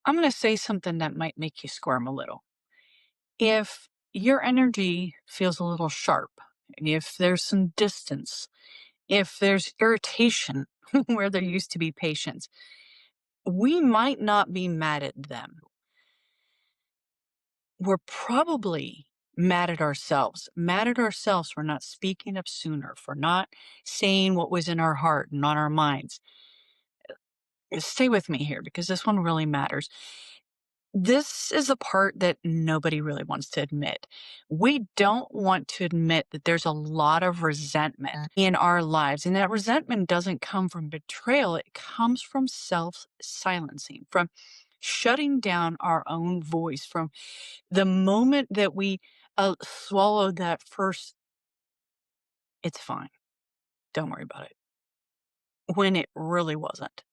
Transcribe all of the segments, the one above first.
I'm going to say something that might make you squirm a little. If your energy feels a little sharp, if there's some distance, if there's irritation where there used to be patience, we might not be mad at them. We're probably mad at ourselves for not speaking up sooner, for not saying what was in our heart and on our minds. Stay with me here because this one really matters. This is a part that nobody really wants to admit. We don't want to admit that there's a lot of resentment in our lives. And that resentment doesn't come from betrayal, it comes from self silencing, from shutting down our own voice, from the moment that we swallowed that first, it's fine, don't worry about it, when it really wasn't.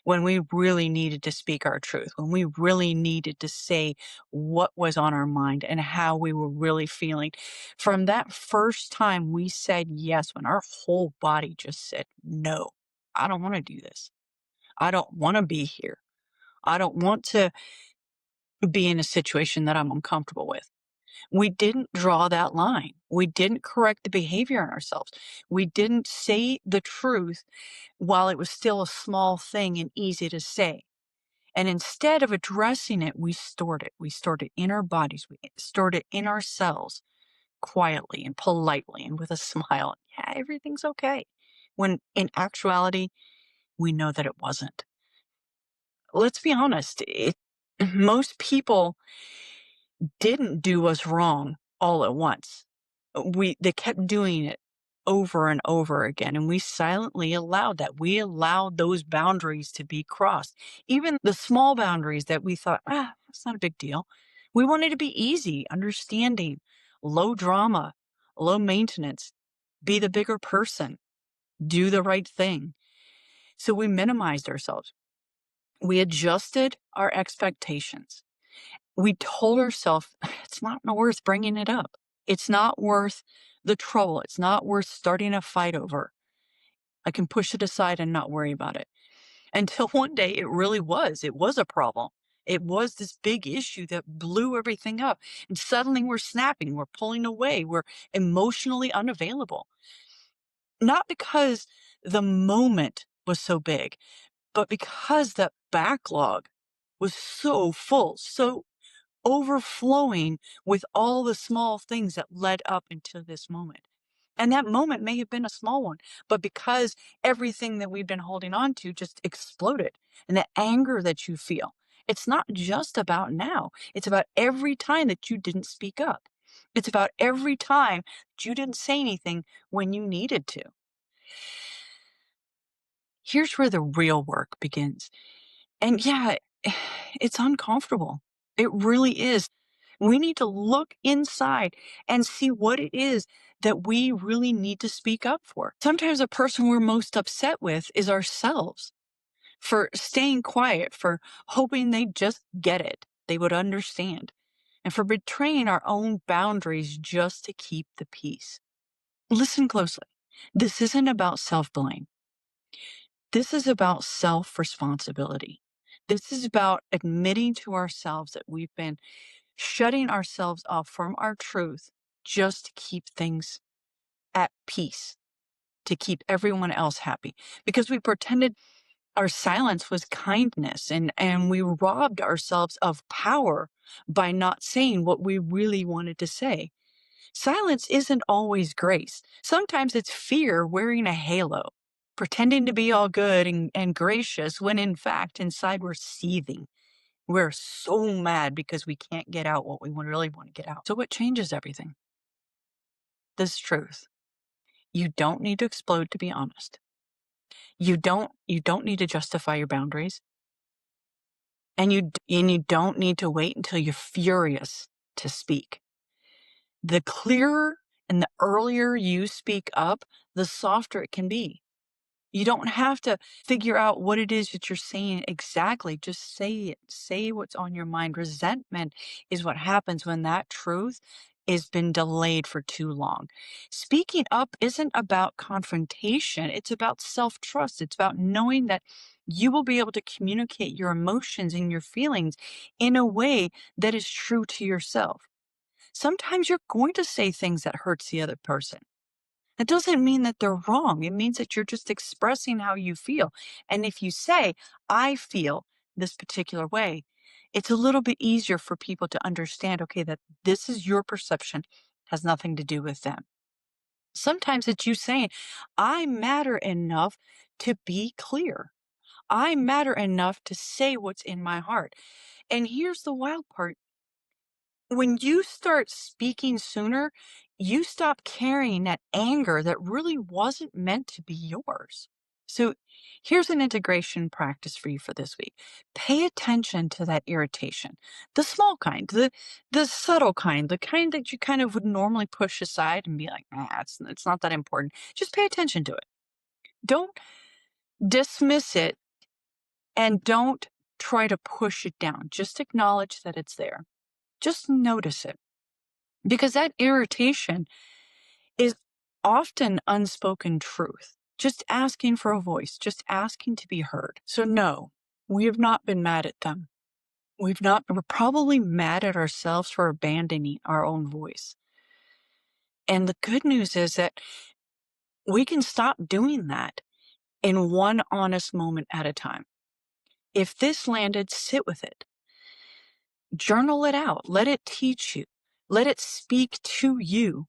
When we really needed to speak our truth, when we really needed to say what was on our mind and how we were really feeling. From that first time we said yes, when our whole body just said, no, I don't want to do this. I don't want to be here. I don't want to be in a situation that I'm uncomfortable with. We didn't draw that line. We didn't correct the behavior in ourselves. We didn't say the truth while it was still a small thing and easy to say. And instead of addressing it, we stored it. We stored it in our bodies. We stored it in ourselves quietly and politely and with a smile. Yeah, everything's okay. When in actuality, we know that it wasn't. Let's be honest. Most people didn't do us wrong all at once. They kept doing it over and over again, and we silently allowed that. We allowed those boundaries to be crossed. Even the small boundaries that we thought, that's not a big deal. We wanted to be easy, understanding, low drama, low maintenance, be the bigger person, do the right thing. So we minimized ourselves. We adjusted our expectations. We told ourselves it's not worth bringing it up. It's not worth the trouble. It's not worth starting a fight over. I can push it aside and not worry about it. Until one day it really was. It was a problem. It was this big issue that blew everything up. And suddenly we're snapping, we're pulling away, we're emotionally unavailable. Not because the moment was so big, but because that backlog was so full, so overflowing with all the small things that led up into this moment. And that moment may have been a small one, but because everything that we've been holding on to just exploded, and the anger that you feel, it's not just about now. It's about every time that you didn't speak up. It's about every time that you didn't say anything when you needed to. Here's where the real work begins. And yeah, it's uncomfortable. It really is. We need to look inside and see what it is that we really need to speak up for. Sometimes the person we're most upset with is ourselves for staying quiet, for hoping they just get it, they would understand, and for betraying our own boundaries just to keep the peace. Listen closely. This isn't about self blame. This is about self responsibility. This is about admitting to ourselves that we've been shutting ourselves off from our truth just to keep things at peace, to keep everyone else happy. Because we pretended our silence was kindness and we robbed ourselves of power by not saying what we really wanted to say. Silence isn't always grace. Sometimes it's fear wearing a halo, pretending to be all good and gracious when in fact inside we're seething. We're so mad because we can't get out what we really want to get out. So what changes everything? This truth. You don't need to explode to be honest. You don't need to justify your boundaries. And you don't need to wait until you're furious to speak. The clearer and the earlier you speak up, the softer it can be. You don't have to figure out what it is that you're saying exactly. Just say it. Say what's on your mind. Resentment is what happens when that truth has been delayed for too long. Speaking up isn't about confrontation, it's about self trust. It's about knowing that you will be able to communicate your emotions and your feelings in a way that is true to yourself. Sometimes you're going to say things that hurts the other person. That doesn't mean that they're wrong. It means that you're just expressing how you feel. And if you say, I feel this particular way, it's a little bit easier for people to understand, okay, that this is your perception, has nothing to do with them. Sometimes it's you saying, I matter enough to be clear. I matter enough to say what's in my heart. And here's the wild part: when you start speaking sooner, you stop carrying that anger that really wasn't meant to be yours. So here's an integration practice for you for this week. Pay attention to that irritation, the small kind, the subtle kind, the kind that you kind of would normally push aside and be like, it's not that important. Just pay attention to it. Don't dismiss it, and don't try to push it down. Just acknowledge that it's there. Just notice it. Because that irritation is often unspoken truth, just asking for a voice, just asking to be heard. So, no, we have not been mad at them. We're probably mad at ourselves for abandoning our own voice. And the good news is that we can stop doing that in one honest moment at a time. If this landed, sit with it, journal it out, let it teach you, let it speak to you.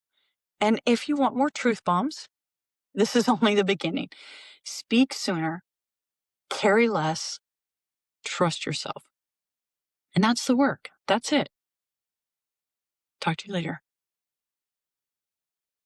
And if you want more truth bombs, this is only the beginning. Speak sooner, carry less, trust yourself. And that's the work. That's it. Talk to you later.